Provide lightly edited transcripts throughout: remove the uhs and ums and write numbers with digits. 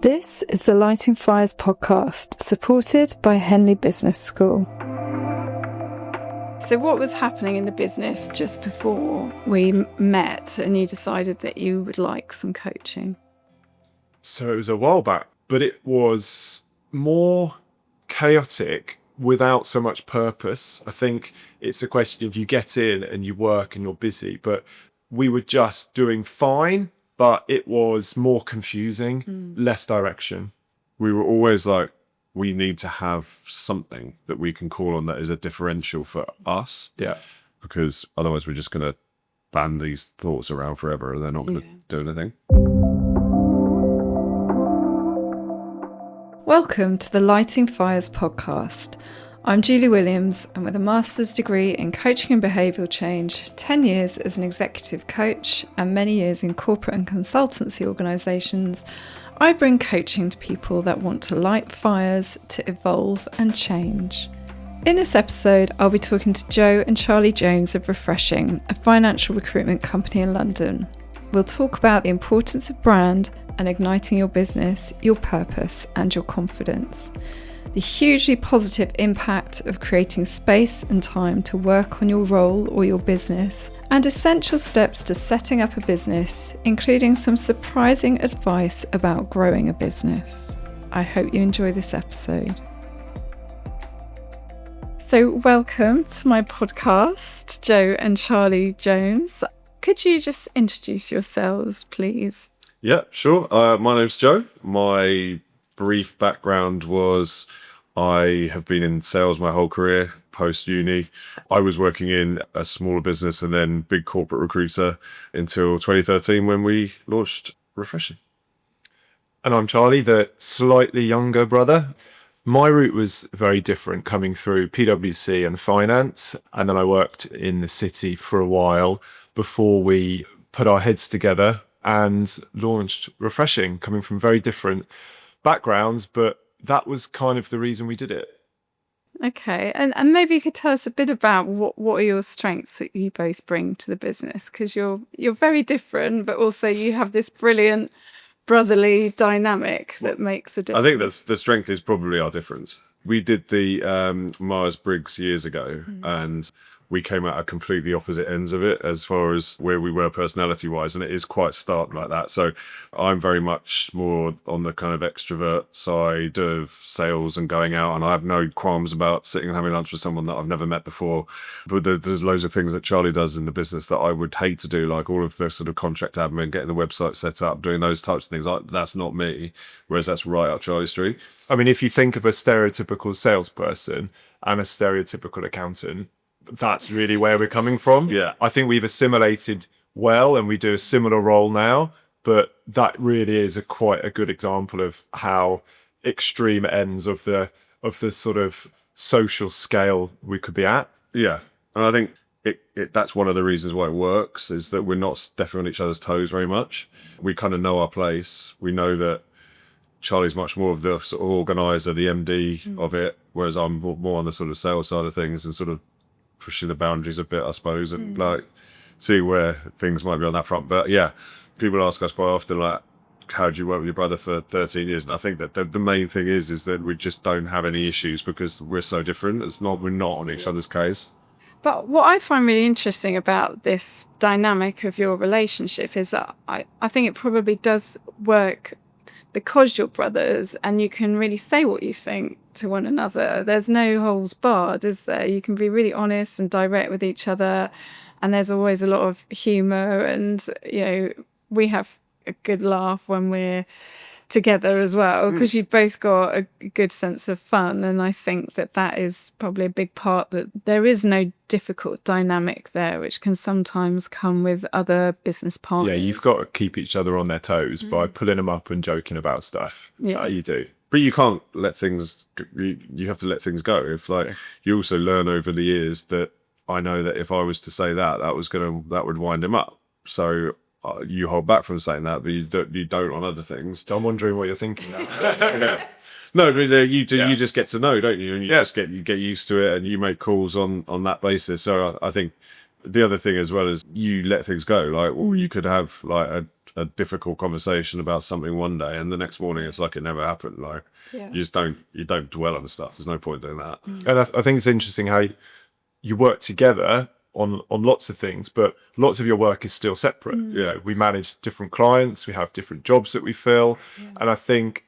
This is the Lighting Fires podcast, supported by Henley Business School. So what was happening in the business just before we met and you decided that you would like some coaching? So it was a while back, but it was more chaotic without so much purpose. I think it's a question of you get in and you work and you're busy, but we were just doing fine, but it was more confusing, less direction. We were always like, we need to have something that we can call on that is a differential for us. Yeah. Because otherwise we're just going to ban these thoughts around forever and they're not going to do anything. Welcome to the Lighting Fires podcast. I'm Julie Williams, and with a master's degree in coaching and behavioural change, 10 years as an executive coach, and many years in corporate and consultancy organisations, I bring coaching to people that want to light fires, to evolve and change. In this episode, I'll be talking to Joe and Charlie Jones of Refreshing, a financial recruitment company in London. We'll talk about the importance of brand and igniting your business, your purpose and your confidence. The hugely positive impact of creating space and time to work on your role or your business, and essential steps to setting up a business, including some surprising advice about growing a business. I hope you enjoy this episode. So welcome to my podcast, Joe and Charlie Jones. Could you just introduce yourselves, please? Yeah, sure. My name's Joe. My brief background was I have been in sales my whole career post-uni. I was working in a smaller business and then big corporate recruiter until 2013 when we launched Refreshing. And I'm Charlie, the slightly younger brother. My route was very different, coming through PwC and finance. And then I worked in the city for a while before we put our heads together and launched Refreshing, coming from very different backgrounds, but that was kind of the reason we did it. Okay, and maybe you could tell us a bit about what are your strengths that you both bring to the business, because you're very different, but also you have this brilliant brotherly dynamic that makes a difference. I think that's the strength is probably our difference. We did the Myers-Briggs years ago and we came out at completely opposite ends of it as far as where we were personality wise, and it is quite stark like that. So I'm very much more on the kind of extrovert side of sales and going out, and I have no qualms about sitting and having lunch with someone that I've never met before. But there's loads of things that Charlie does in the business that I would hate to do, like all of the sort of contract admin, getting the website set up, doing those types of things. That's not me, whereas that's right up Charlie Street. I mean, if you think of a stereotypical salesperson and a stereotypical accountant, that's really where we're coming from. Yeah. I think we've assimilated well and we do a similar role now, but that really is quite a good example of how extreme ends of the sort of social scale we could be at. Yeah. And I think that's one of the reasons why it works, is that we're not stepping on each other's toes very much. We kind of know our place. We know that Charlie's much more of the sort of organizer, the MD of it, whereas I'm more on the sort of sales side of things and sort of pushing the boundaries a bit, I suppose, and like see where things might be on that front. But yeah, people ask us quite often, like, how do you work with your brother for 13 years? And I think that the main thing is that we just don't have any issues because we're so different. We're not on each other's case. But what I find really interesting about this dynamic of your relationship is that I think it probably does work because you're brothers and you can really say what you think to one another. There's no holds barred, is there? You can be really honest and direct with each other, and there's always a lot of humour, and we have a good laugh when we're together as well, because you've both got a good sense of fun. And I think that is probably a big part, that there is no difficult dynamic there, which can sometimes come with other business partners. Yeah, you've got to keep each other on their toes by pulling them up and joking about stuff. Yeah, you do. But you can't let things, you have to let things go. If you also learn over the years that I know that if I was to say that would wind him up. So you hold back from saying that, but you don't on other things. I'm wondering what you're thinking now. No, you do. Yeah. You just get to know, don't you? And you get used to it, and you make calls on that basis. So I think the other thing as well is you let things go. Like, well, you could have like a difficult conversation about something one day, and the next morning it's like it never happened. Like you don't dwell on stuff. There's no point doing that. And I think it's interesting how you work together on lots of things, but lots of your work is still separate. Yeah. We manage different clients, we have different jobs that we fill. And I think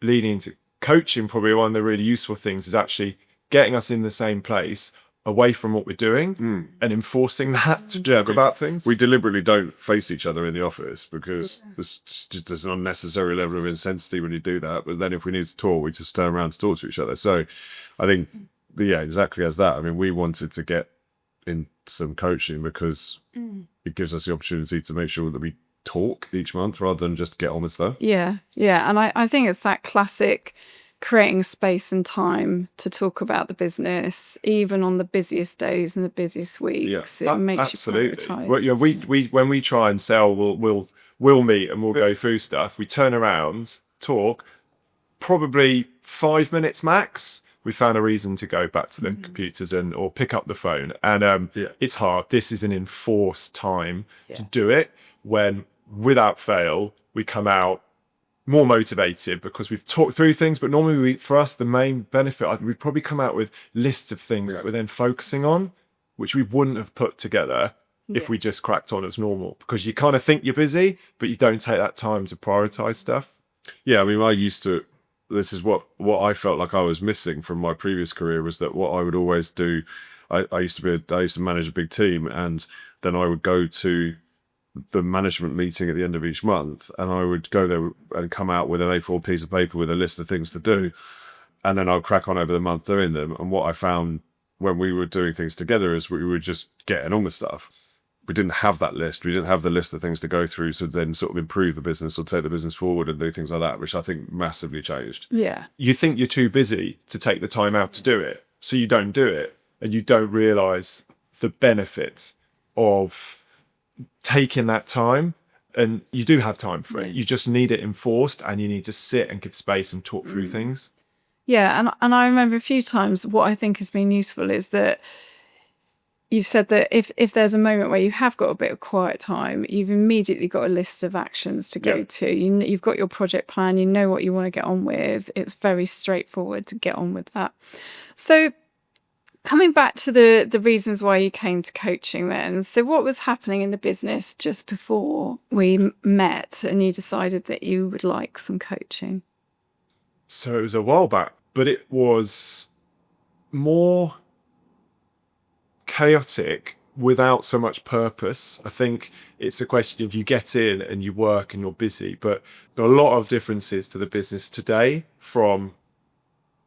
leading into coaching, probably one of the really useful things is actually getting us in the same place, away from what we're doing, and enforcing that to talk about things. We deliberately don't face each other in the office because there's an unnecessary level of intensity when you do that. But then if we need to talk, we just turn around to talk to each other. So I think, exactly as that. I mean, we wanted to get in some coaching because it gives us the opportunity to make sure that we talk each month rather than just get on with stuff. Yeah. And I think it's that classic creating space and time to talk about the business, even on the busiest days and the busiest weeks. It makes you prioritise. Well, we when we try and sell, we'll meet and we'll go through stuff. We turn around, talk, probably 5 minutes max. We found a reason to go back to the computers or pick up the phone. And it's hard. This is an enforced time to do it, when without fail, we come out more motivated because we've talked through things. But normally for us, the main benefit, we'd probably come out with lists of things that we're then focusing on, which we wouldn't have put together if we just cracked on as normal, because you kind of think you're busy, but you don't take that time to prioritize stuff. Yeah, I mean, this is what I felt like I was missing from my previous career, was that what I would always do, I used to manage a big team, and then I would go to the management meeting at the end of each month, and I would go there and come out with an A4 piece of paper with a list of things to do, and then I'll crack on over the month doing them. And what I found when we were doing things together is we were just getting on with stuff. We didn't have that list. We didn't have the list of things to go through to then sort of improve the business or take the business forward and do things like that, which I think massively changed. Yeah. You think you're too busy to take the time out to do it, so you don't do it, and you don't realise the benefit of taking that time. And you do have time for it. You just need it enforced, and you need to sit and give space and talk through things. Yeah, and I remember a few times what I think has been useful is that you said that if there's a moment where you have got a bit of quiet time, you've immediately got a list of actions to go to. You've got your project plan, you know what you want to get on with. It's very straightforward to get on with that. So coming back to the reasons why you came to coaching then, so what was happening in the business just before we met and you decided that you would like some coaching? So it was a while back, but it was more chaotic without so much purpose. I think it's a question of you get in and you work and you're busy, but there are a lot of differences to the business today. From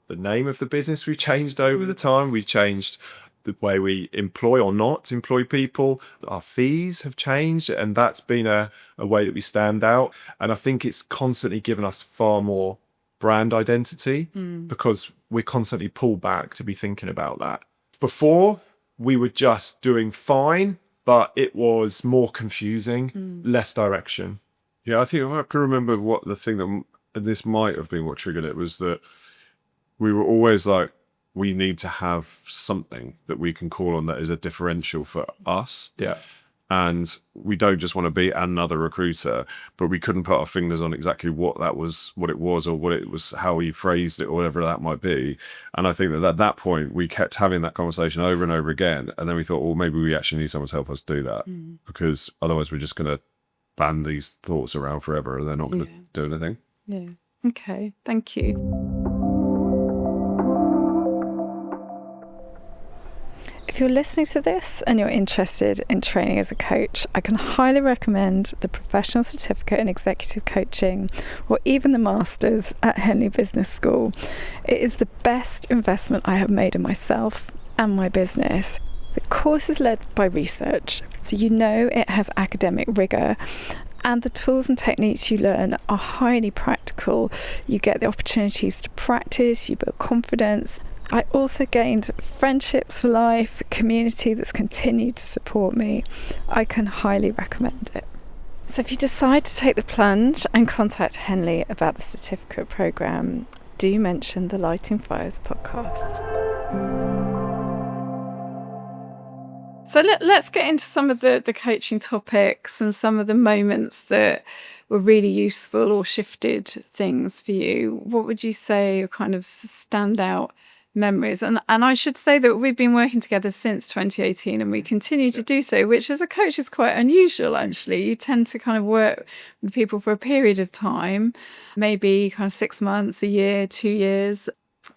the name of the business we've changed over the time, we've changed the way we employ or not employ people. Our fees have changed, and that's been a way that we stand out. And I think it's constantly given us far more brand identity because we're constantly pulled back to be thinking about that. Before, we were just doing fine, but it was more confusing, less direction. Yeah, I think I can remember what the thing that, and this might have been what triggered it, was that we were always like, we need to have something that we can call on that is a differential for us. Yeah. And we don't just want to be another recruiter, but we couldn't put our fingers on exactly what it was, or how we phrased it, or whatever that might be. And I think that at that point, we kept having that conversation over and over again. And then we thought, well, maybe we actually need someone to help us do that, because otherwise we're just going to ban these thoughts around forever and they're not going to do anything. Yeah. Okay. Thank you. If you're listening to this and you're interested in training as a coach, I can highly recommend the Professional Certificate in Executive Coaching, or even the Masters at Henley Business School. It is the best investment I have made in myself and my business. The course is led by research, so you know it has academic rigour, and the tools and techniques you learn are highly practical. You get the opportunities to practice, you build confidence. I also gained friendships for life, a community that's continued to support me. I can highly recommend it. So if you decide to take the plunge and contact Henley about the certificate programme, do mention the Lighting Fires podcast. So let's get into some of the coaching topics and some of the moments that were really useful or shifted things for you. What would you say are kind of standout memories? And I should say that we've been working together since 2018 and we continue to do so, which as a coach is quite unusual, actually. You tend to kind of work with people for a period of time, maybe kind of 6 months, a year, 2 years.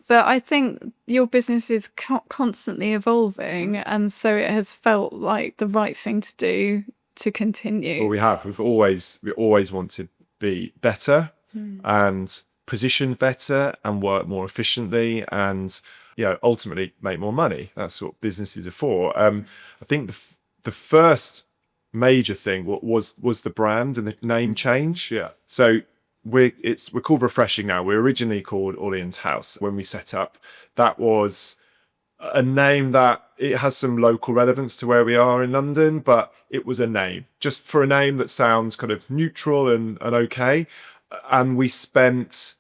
But I think your business is constantly evolving, and so it has felt like the right thing to do to continue. Well, we have. We always want to be better and positioned better and work more efficiently and, ultimately make more money. That's what businesses are for. I think the first major thing was the brand and the name change. Yeah. So we're called Refreshing now. We're originally called Orleans House. When we set up, that was a name that it has some local relevance to where we are in London, but it was a name, just for a name that sounds kind of neutral and okay. And we spent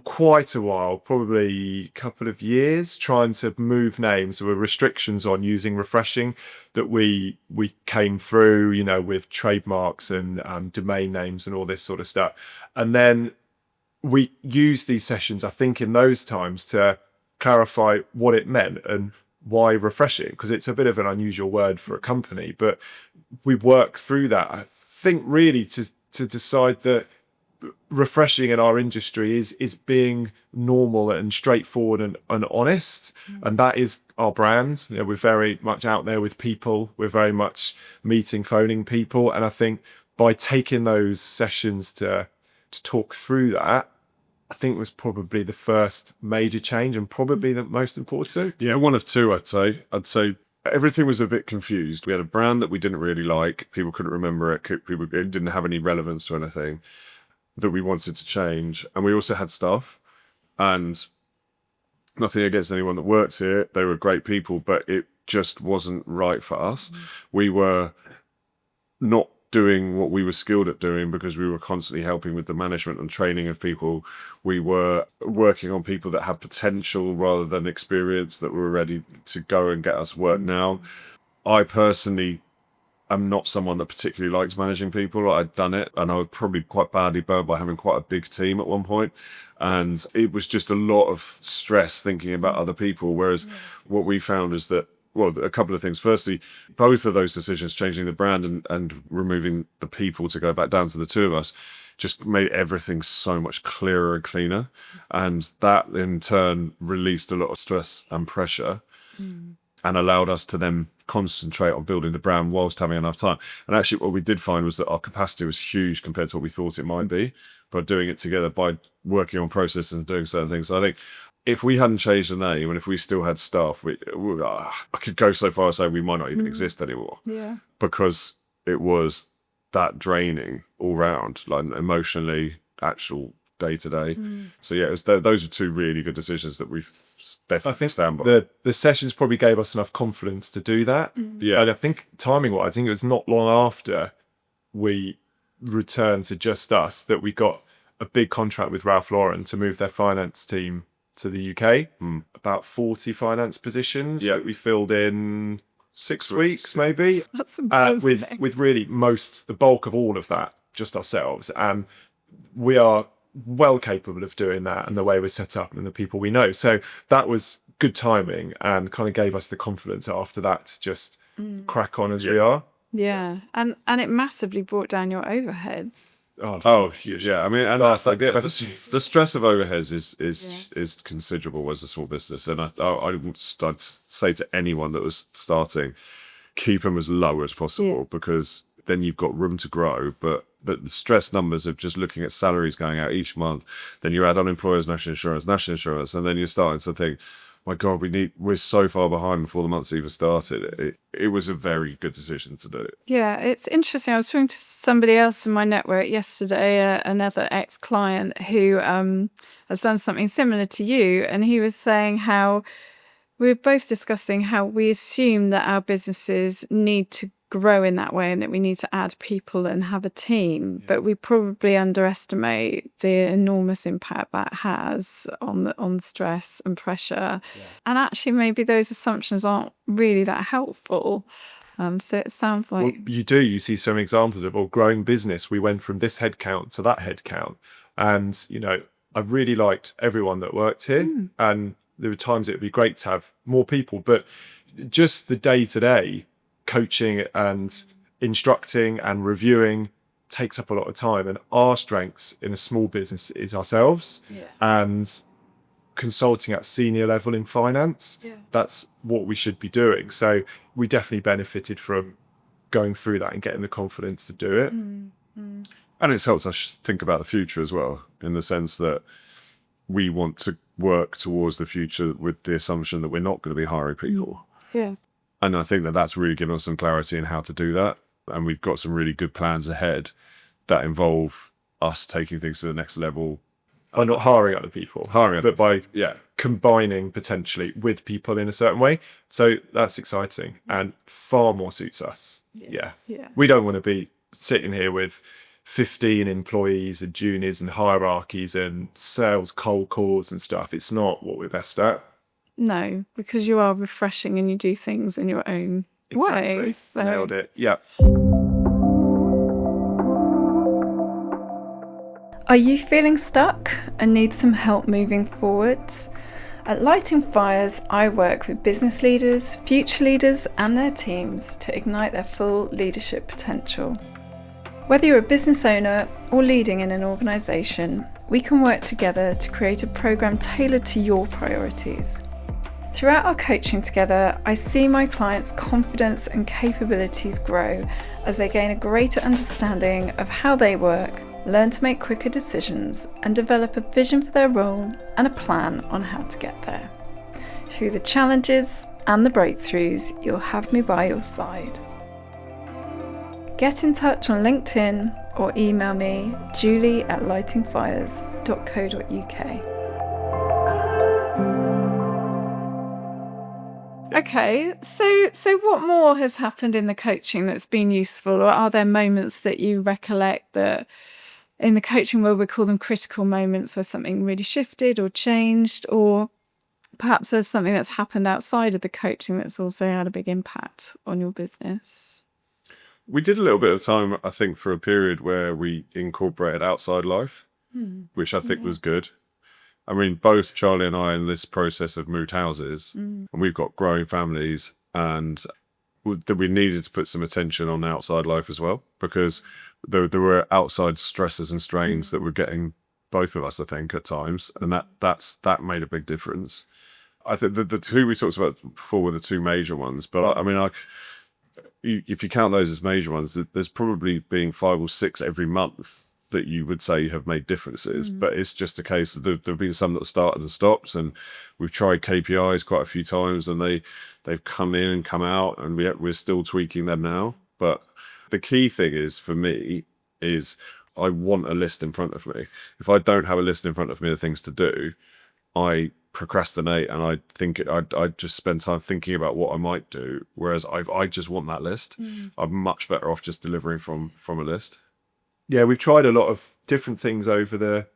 quite a while, probably a couple of years, trying to move names. There were restrictions on using Refreshing that we came through, with trademarks and domain names and all this sort of stuff. And then we used these sessions, I think, in those times to clarify what it meant and why refreshing, because it's a bit of an unusual word for a company. But we worked through that, I think, really to decide that refreshing in our industry is being normal and straightforward and honest. And that is our brand. We're very much out there with people. We're very much meeting, phoning people. And I think by taking those sessions to talk through that, I think was probably the first major change and probably the most important. Yeah, one of two, I'd say. Everything was a bit confused. We had a brand that we didn't really like. People couldn't remember it. It didn't have any relevance to anything that we wanted to change. And we also had staff, and nothing against anyone that worked here. They were great people, but it just wasn't right for us. We were not doing what we were skilled at doing because we were constantly helping with the management and training of people. We were working on people that had potential rather than experience, that were ready to go and get us work now. I personally am not someone that particularly likes managing people. I'd done it and I was probably quite badly burned by having quite a big team at one point. And it was just a lot of stress thinking about other people. Whereas what we found is that, well, a couple of things. Firstly, both of those decisions, changing the brand and removing the people to go back down to the two of us, just made everything so much clearer and cleaner. And that in turn released a lot of stress and pressure and allowed us to then concentrate on building the brand whilst having enough time. And actually what we did find was that our capacity was huge compared to what we thought it might be, but doing it together by working on processes and doing certain things. So I think if we hadn't changed the name and if we still had staff, I could go so far as saying we might not even exist anymore. Yeah. Because it was that draining all round, like emotionally, actual day to day. So yeah, those are two really good decisions that we've definitely stand by. The sessions probably gave us enough confidence to do that. Yeah. And I think timing-wise, I think it was not long after we returned to just us that we got a big contract with Ralph Lauren to move their finance team to the UK. About 40 finance positions that we filled in 6 weeks, maybe. That's amazing. With really the bulk of all of that, just ourselves. And we are well capable of doing that and the way we're set up and the people we know. So that was good timing and kind of gave us the confidence after that to just crack on as we are. Yeah. And it massively brought down your overheads. Oh, huge. Yeah. I mean, and the stress of overheads is considerable as a small business. And I'd say to anyone that was starting, keep them as low as possible because then you've got room to grow. But the stress numbers of just looking at salaries going out each month, then you add on employers' national insurance, and then you're starting to think, my God, we're so far behind before the month's even started. It was a very good decision to do. Yeah, it's interesting. I was talking to somebody else in my network yesterday, another ex-client who has done something similar to you. And he was saying how we were both discussing how we assume that our businesses need to grow in that way and that we need to add people and have a team, but we probably underestimate the enormous impact that has on stress and pressure. And actually maybe those assumptions aren't really that helpful. So it sounds like... Well, you see some examples of growing business. We went from this headcount to that headcount. And, I really liked everyone that worked here. And there were times it would be great to have more people, but just the day-to-day coaching and instructing and reviewing takes up a lot of time. And our strengths in a small business is ourselves and consulting at senior level in finance. That's what we should be doing. So we definitely benefited from going through that and getting the confidence to do it. And it's helped us think about the future as well, in the sense that we want to work towards the future with the assumption that we're not going to be hiring people. And I think that that's really given us some clarity in how to do that. And we've got some really good plans ahead that involve us taking things to the next level. By not hiring other people, but by combining potentially with people in a certain way. So that's exciting and far more suits us. We don't want to be sitting here with 15 employees and juniors and hierarchies and sales cold calls and stuff. It's not what we're best at. No, because you are refreshing and you do things in your own way. So. Nailed it. Yeah. Are you feeling stuck and need some help moving forwards? At Lighting Fires, I work with business leaders, future leaders and their teams to ignite their full leadership potential. Whether you're a business owner or leading in an organisation, we can work together to create a programme tailored to your priorities. Throughout our coaching together, I see my clients' confidence and capabilities grow as they gain a greater understanding of how they work, learn to make quicker decisions, and develop a vision for their role and a plan on how to get there. Through the challenges and the breakthroughs, you'll have me by your side. Get in touch on LinkedIn or email me, julie@lightingfires.co.uk. Okay, so what more has happened in the coaching that's been useful, or are there moments that you recollect that in the coaching world we call them critical moments where something really shifted or changed, or perhaps there's something that's happened outside of the coaching that's also had a big impact on your business? We did a little bit of time, I think, for a period where we incorporated outside life, which I think was good. I mean, both Charlie and I in this process have moved houses and we've got growing families, and that we needed to put some attention on outside life as well, because there were outside stresses and strains that were getting both of us, I think, at times. And that made a big difference. I think the two we talked about before were the two major ones, but I mean, if you count those as major ones, there's probably been 5 or 6 every month that you would say have made differences. But it's just a case that there have been some that started and stopped, and we've tried KPIs quite a few times, and they've come in and come out, and we're still tweaking them now. But the key thing is, for me, is I want a list in front of me. If I don't have a list in front of me of things to do, I procrastinate, and I think I just spend time thinking about what I might do. Whereas I just want that list. I'm much better off just delivering from a list. Yeah, we've tried a lot of different things over the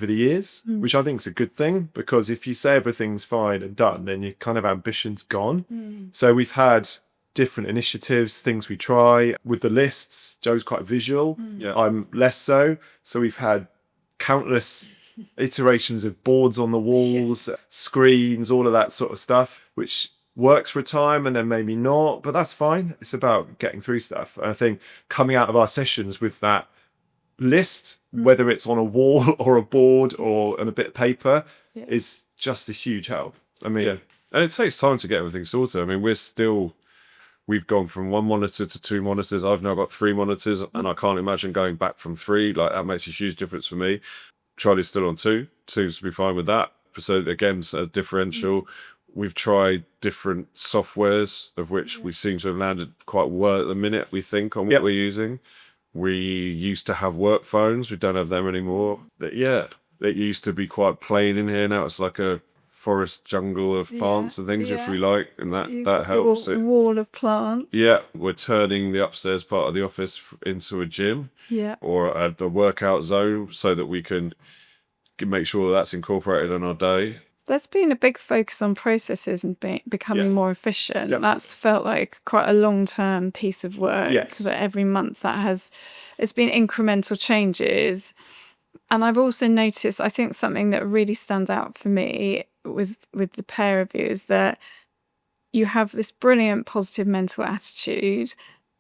years, which I think is a good thing, because if you say everything's fine and done, then your kind of ambition's gone. So we've had different initiatives, things we try. With the lists, Joe's quite visual. I'm less so. So we've had countless iterations of boards on the walls, screens, all of that sort of stuff, which works for a time and then maybe not, but that's fine. It's about getting through stuff. And I think coming out of our sessions with that list, whether it's on a wall or a board or on a bit of paper, is just a huge help. I mean, and it takes time to get everything sorted. I mean, we've gone from 1 monitor to 2 monitors. I've now got 3 monitors, and I can't imagine going back from 3. Like, that makes a huge difference for me. Charlie's still on 2, seems to be fine with that. So again, it's a differential. We've tried different softwares, of which we seem to have landed quite well at the minute, we think, on what we're using. We used to have work phones. We don't have them anymore. But it used to be quite plain in here. Now it's like a forest jungle of plants and things if we like, and that helps. Wall of plants. Yeah, we're turning the upstairs part of the office into a gym or a workout zone so that we can make sure that's incorporated in our day. There's been a big focus on processes and becoming more efficient. Definitely. That's felt like quite a long-term piece of work. Yes. That every month it's been incremental changes. And I've also noticed, I think something that really stands out for me with the pair of you is that you have this brilliant positive mental attitude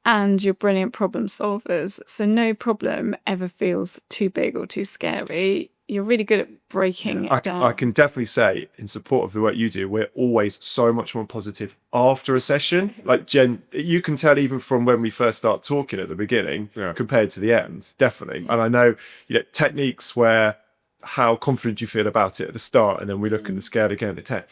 and you're brilliant problem solvers. So no problem ever feels too big or too scary. You're really good at breaking it down. I can definitely say, in support of the work you do, we're always so much more positive after a session. Like Jen, you can tell even from when we first start talking at the beginning compared to the end, definitely. And I know, techniques where how confident you feel about it at the start, and then we look at the scale again at 10.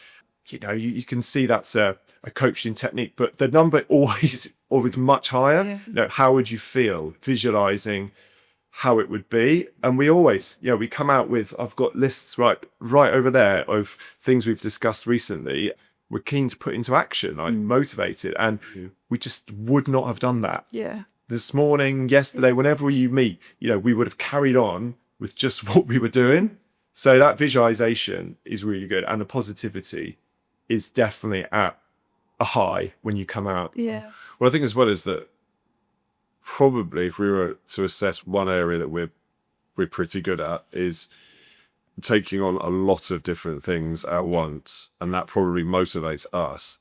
You can see that's a coaching technique, but the number always much higher. How would you feel visualizing how it would be? And we always, we come out with, I've got lists right over there of things we've discussed recently. We're keen to put into action, motivated, and we just would not have done that. Yeah. This morning, yesterday, whenever you meet, we would have carried on with just what we were doing. So that visualization is really good, and the positivity is definitely at a high when you come out. Yeah. Well, I think as well is that probably if we were to assess one area that we're pretty good at is taking on a lot of different things at once, and that probably motivates us,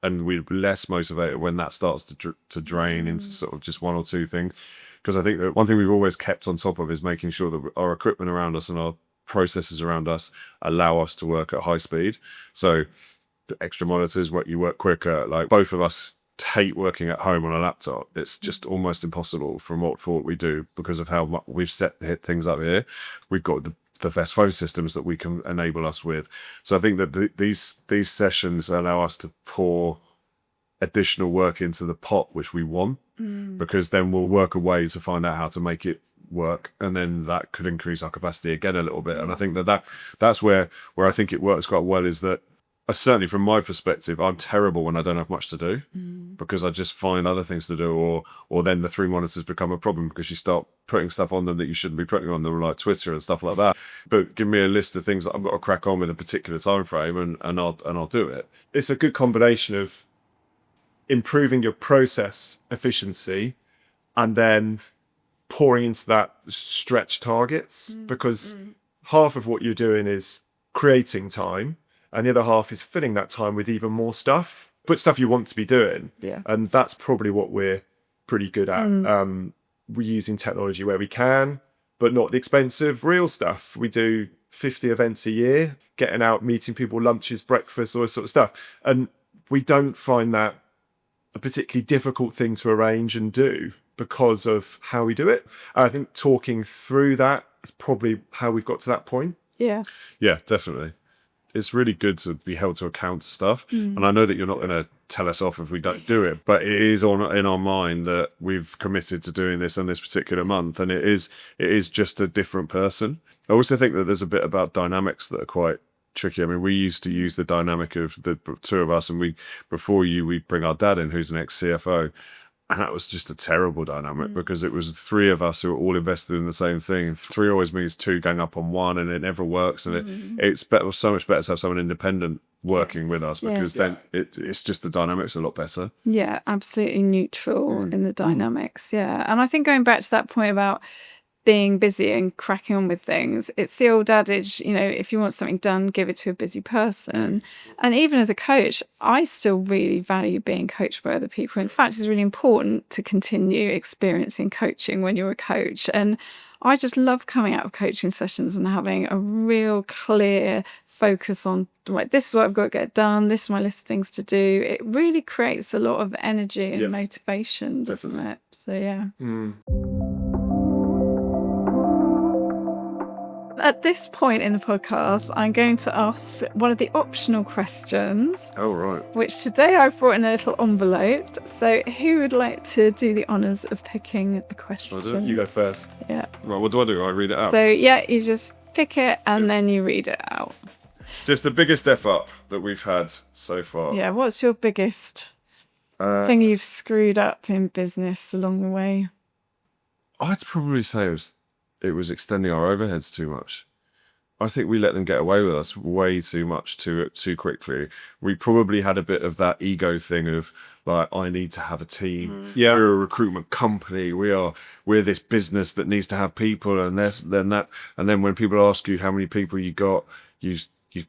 and we're less motivated when that starts to drain into sort of just one or two things. Because I think that one thing we've always kept on top of is making sure that our equipment around us and our processes around us allow us to work at high speed. So the extra monitors, you work quicker. Like both of us hate working at home on a laptop. It's just almost impossible from what we do because of how much we've set things up here. We've got the best phone systems that we can enable us with. So I think that these sessions allow us to pour additional work into the pot which we want, because then we'll work a way to find out how to make it work, and then that could increase our capacity again a little bit. And I think that's where I think it works quite well, is that certainly from my perspective, I'm terrible when I don't have much to do, because I just find other things to do, or then the 3 monitors become a problem because you start putting stuff on them that you shouldn't be putting on them, like Twitter and stuff like that. But give me a list of things that I've got to crack on with a particular time frame, and I'll do it. It's a good combination of improving your process efficiency and then pouring into that stretch targets, because half of what you're doing is creating time, and the other half is filling that time with even more stuff, but stuff you want to be doing. Yeah. And that's probably what we're pretty good at. We're using technology where we can, but not the expensive real stuff. We do 50 events a year, getting out, meeting people, lunches, breakfast, all this sort of stuff. And we don't find that a particularly difficult thing to arrange and do because of how we do it. And I think talking through that is probably how we've got to that point. Yeah. Yeah, definitely. It's really good to be held to account to stuff. And I know that you're not going to tell us off if we don't do it, but it is in our mind that we've committed to doing this in this particular month, and it is just a different person. I also think that there's a bit about dynamics that are quite tricky. I mean, we used to use the dynamic of the two of us, and we bring our dad in, who's an ex-CFO. And that was just a terrible dynamic, because it was 3 of us who were all invested in the same thing. 3 always means 2 gang up on 1, and it never works. And it's so much better to have someone independent working with us, because then it's just the dynamics are a lot better. Yeah, absolutely neutral in the dynamics. Yeah. And I think going back to that point about being busy and cracking on with things, it's the old adage, if you want something done, give it to a busy person. And even as a coach, I still really value being coached by other people. In fact, it's really important to continue experiencing coaching when you're a coach. And I just love coming out of coaching sessions and having a real clear focus on, right, this is what I've got to get done, this is my list of things to do. It really creates a lot of energy and motivation, doesn't it? So yeah. At this point in the podcast, I'm going to ask one of the optional questions. Oh, right. Which today I've brought in a little envelope. So who would like to do the honours of picking the question? You go first. Yeah. Right, what do? I read it out? So yeah, you just pick it and then you read it out. Just the biggest F up that we've had so far. Yeah, what's your biggest thing you've screwed up in business along the way? I'd probably say it was extending our overheads too much. I think we let them get away with us way too much too quickly. We probably had a bit of that ego thing of like, I need to have a team. Yeah. We're a recruitment company. We're this business that needs to have people, and then when people ask you how many people you got, you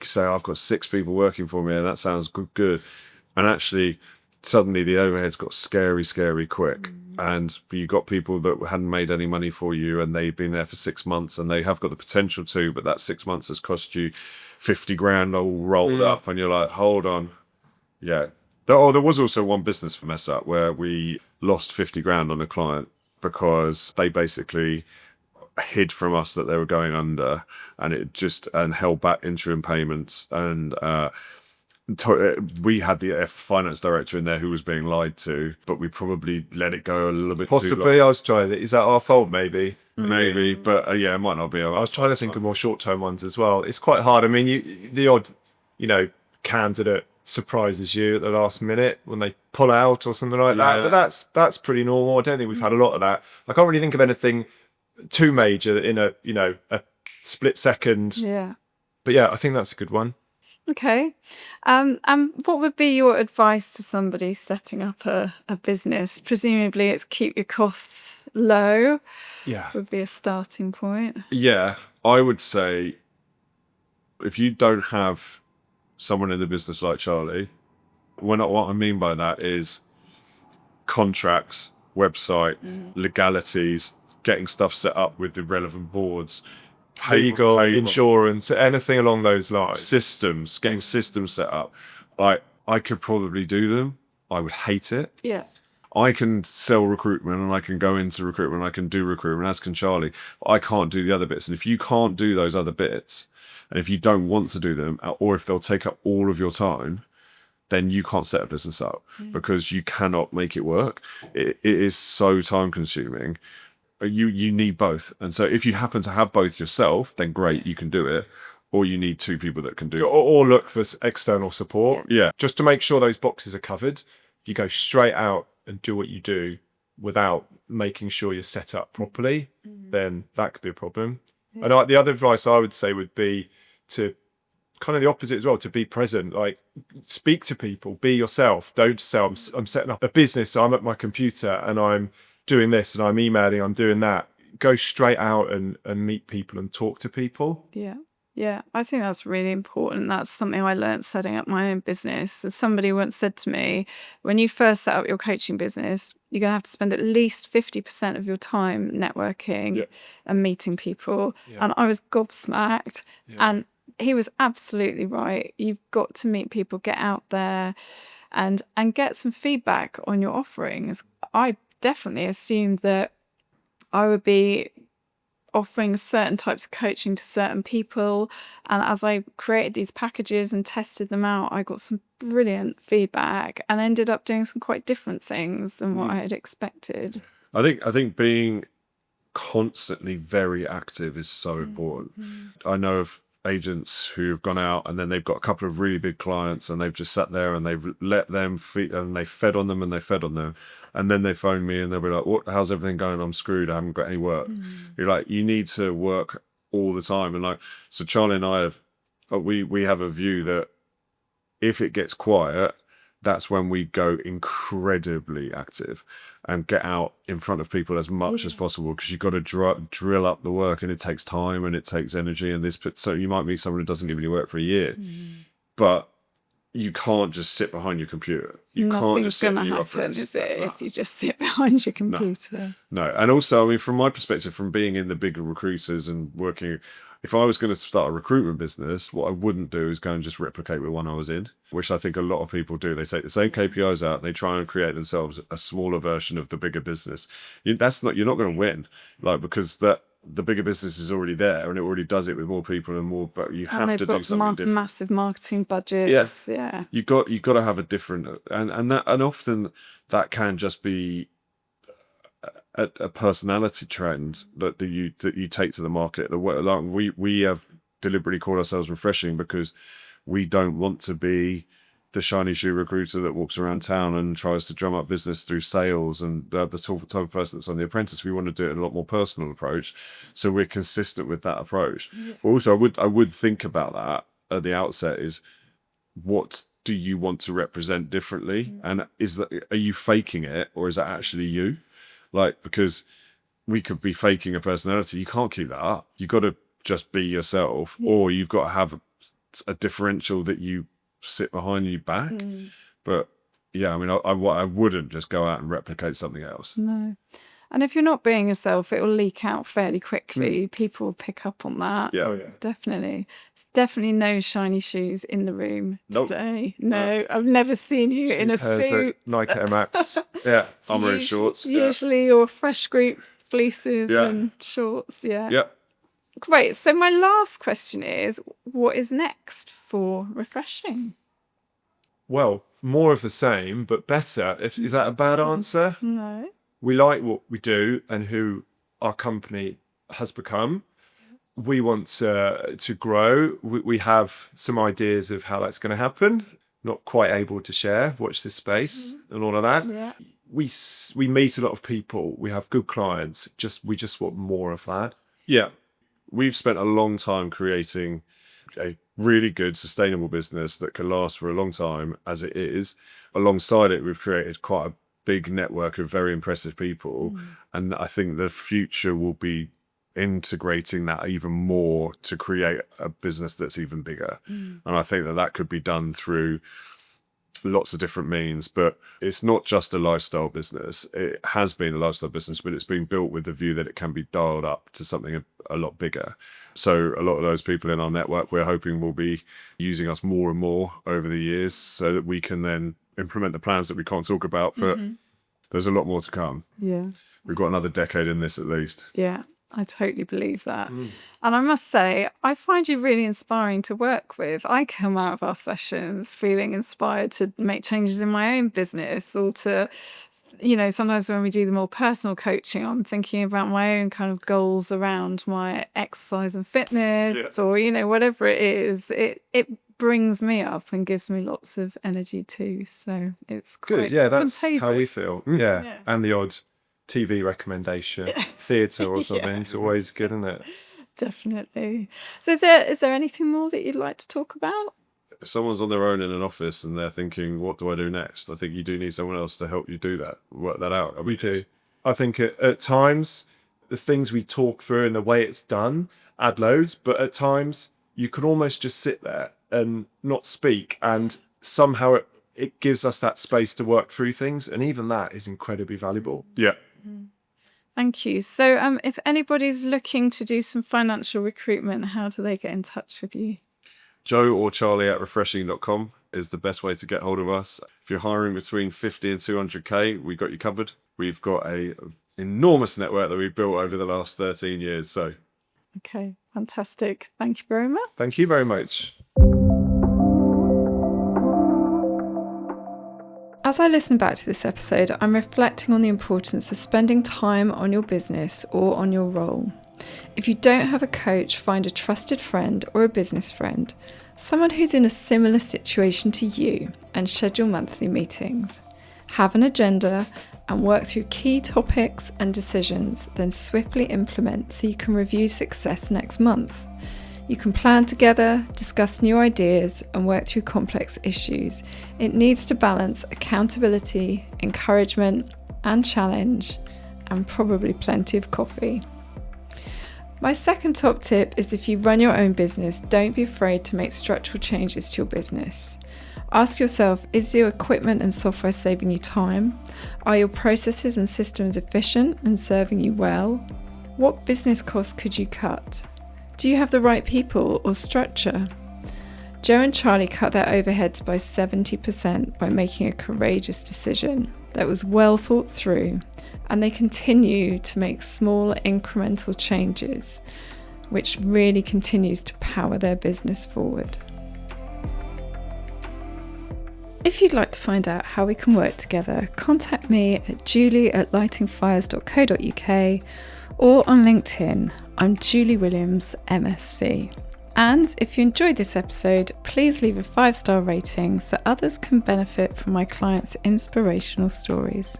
say, I've got 6 people working for me, and that sounds good. And actually, suddenly the overheads got scary quick. And you got people that hadn't made any money for you, and they've been there for 6 months, and they have got the potential to, but that 6 months has cost you 50 grand all rolled up, and you're like, hold on. Yeah. There was also one business mess up where we lost 50 grand on a client because they basically hid from us that they were going under, and held back interim payments, and we had the finance director in there who was being lied to, but we probably let it go a little bit Possibly. too long. I was trying to, is that our fault? Maybe. But yeah, it might not be. I was trying to think of more short-term ones as well. It's quite hard. I mean, the odd, candidate surprises you at the last minute when they pull out or something like that. But that's pretty normal. I don't think we've had a lot of that. I can't really think of anything too major in a split second. Yeah. But yeah, I think that's a good one. Okay. And what would be your advice to somebody setting up a business? Presumably it's keep your costs low. Yeah. Would be a starting point. Yeah, I would say if you don't have someone in the business like Charlie, what I mean by that is contracts, website, legalities, getting stuff set up with the relevant boards, Legal, insurance, anything along those lines. Systems, getting systems set up. I could probably do them. I would hate it. Yeah. I can sell recruitment, and I can go into recruitment, I can do recruitment, as can Charlie. But I can't do the other bits. And if you can't do those other bits, and if you don't want to do them, or if they'll take up all of your time, then you can't set a business up because you cannot make it work. It is so time consuming. You need both. And so if you happen to have both yourself, then great, you can do it. Or you need 2 people that can do it. Or look for external support. Yeah. Just to make sure those boxes are covered. If you go straight out and do what you do without making sure you're set up properly, then that could be a problem. Yeah. And the other advice I would say would be to kind of the opposite as well, to be present, like speak to people, be yourself. Don't say, I'm setting up a business, so I'm at my computer and I'm doing this and I'm emailing, I'm doing that. Go straight out and meet people and talk to people. Yeah, I think that's really important. That's something I learned setting up my own business. As somebody once said to me, when you first set up your coaching business, you're going to have to spend at least 50% of your time networking and meeting people. Yeah. And I was gobsmacked. Yeah. And he was absolutely right. You've got to meet people, get out there and get some feedback on your offerings. I definitely assumed that I would be offering certain types of coaching to certain people, and as I created these packages and tested them out, I got some brilliant feedback and ended up doing some quite different things than what I had expected. I think being constantly very active is so important. I know of agents who've gone out and then they've got a couple of really big clients and they've just sat there and they've let them feed and they fed on them and then they phone me and they'll be like, how's everything going? I'm screwed, I haven't got any work. You're like, you need to work all the time. And like, so Charlie and I we have a view that if it gets quiet, that's when we go incredibly active and get out in front of people as much as possible, because you've got to drill up the work, and it takes time and it takes energy. And so you might meet someone who doesn't give you work for a year, but you can't just sit behind your computer. Can't just sit in your office. Is it, if you just sit behind your computer? No. And also, I mean, from my perspective, from being in the bigger recruiters and working, if I was going to start a recruitment business, what I wouldn't do is go and just replicate the one I was in, which I think a lot of people do. They take the same KPIs out, and they try and create themselves a smaller version of the bigger business. You're not going to win, because the bigger business is already there and it already does it with more people and more. But you have to do something different. Massive marketing budgets. Yeah. You got to have a different, and often that can just be a personality trend that you take to the market. We have deliberately called ourselves refreshing because we don't want to be the shiny shoe recruiter that walks around town and tries to drum up business through sales and the type of person that's on The Apprentice. We want to do it in a lot more personal approach. So we're consistent with that approach. Yeah. Also, I would think about that at the outset is, what do you want to represent differently? And are you faking it, or is that actually you? Like, because we could be faking a personality. You can't keep that up. You got to just be yourself, or you've got to have a differential that you sit behind your back. But yeah, I mean, I wouldn't just go out and replicate something else. No. And if you're not being yourself, it will leak out fairly quickly. People will pick up on that. Yeah. Oh, yeah. Definitely. There's definitely no shiny shoes in the room today. No, I've never seen you in a suit. Nike Air Max. Yeah. I'm wearing shorts. Usually your fresh group fleeces and shorts. Yeah. Yeah. Great. So my last question is, what is next for Refreshing? Well, more of the same, but better. Is that a bad answer? No. We like what we do and who our company has become. We want to grow. We have some ideas of how that's going to happen. Not quite able to share. Watch this space and all of that. Yeah. We meet a lot of people. We have good clients. We just want more of that. Yeah. We've spent a long time creating a really good, sustainable business that can last for a long time as it is. Alongside it, we've created quite a big network of very impressive people. And I think the future will be integrating that even more to create a business that's even bigger. And I think that could be done through lots of different means, but it's not just a lifestyle business. It has been a lifestyle business, but it's been built with the view that it can be dialed up to something a lot bigger. So a lot of those people in our network, we're hoping will be using us more and more over the years so that we can then implement the plans that we can't talk about, but there's a lot more to come. Yeah. We've got another decade in this at least. Yeah. I totally believe that. And I must say, I find you really inspiring to work with. I come out of our sessions feeling inspired to make changes in my own business, or to, sometimes when we do the more personal coaching, I'm thinking about my own kind of goals around my exercise and fitness or, whatever it is. It brings me up and gives me lots of energy too. So it's good. Yeah, that's how we feel. Yeah. And the odd TV recommendation, theatre or something. It's always good, isn't it? Definitely. So is there anything more that you'd like to talk about? If someone's on their own in an office and they're thinking, what do I do next? I think you do need someone else to help you do that, work that out. We do. I think at times, the things we talk through and the way it's done add loads, but at times you can almost just sit there and not speak, and somehow it gives us that space to work through things, and even that is incredibly valuable. Yeah. Thank you. So if anybody's looking to do some financial recruitment, how do they get in touch with you? Joe or Charlie at refreshing.com is the best way to get hold of us. If you're hiring between 50 and 200k, we got you covered. We've got an enormous network that we've built over the last 13 years. So, okay, fantastic. Thank you very much. Thank you very much. As I listen back to this episode, I'm reflecting on the importance of spending time on your business or on your role. If you don't have a coach, find a trusted friend or a business friend, someone who's in a similar situation to you, and schedule monthly meetings. Have an agenda and work through key topics and decisions, then swiftly implement so you can review success next month. You can plan together, discuss new ideas, and work through complex issues. It needs to balance accountability, encouragement, and challenge, and probably plenty of coffee. My second top tip is, if you run your own business, don't be afraid to make structural changes to your business. Ask yourself, is your equipment and software saving you time? Are your processes and systems efficient and serving you well? What business costs could you cut? Do you have the right people or structure? Joe and Charlie cut their overheads by 70% by making a courageous decision that was well thought through, and they continue to make small incremental changes, which really continues to power their business forward. If you'd like to find out how we can work together, contact me at julie@lightingfires.co.uk or on LinkedIn. I'm Julie Williams, MSc. And if you enjoyed this episode, please leave a 5-star rating so others can benefit from my clients' inspirational stories.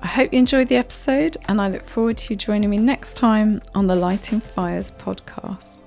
I hope you enjoyed the episode, and I look forward to you joining me next time on the Lighting Fires podcast.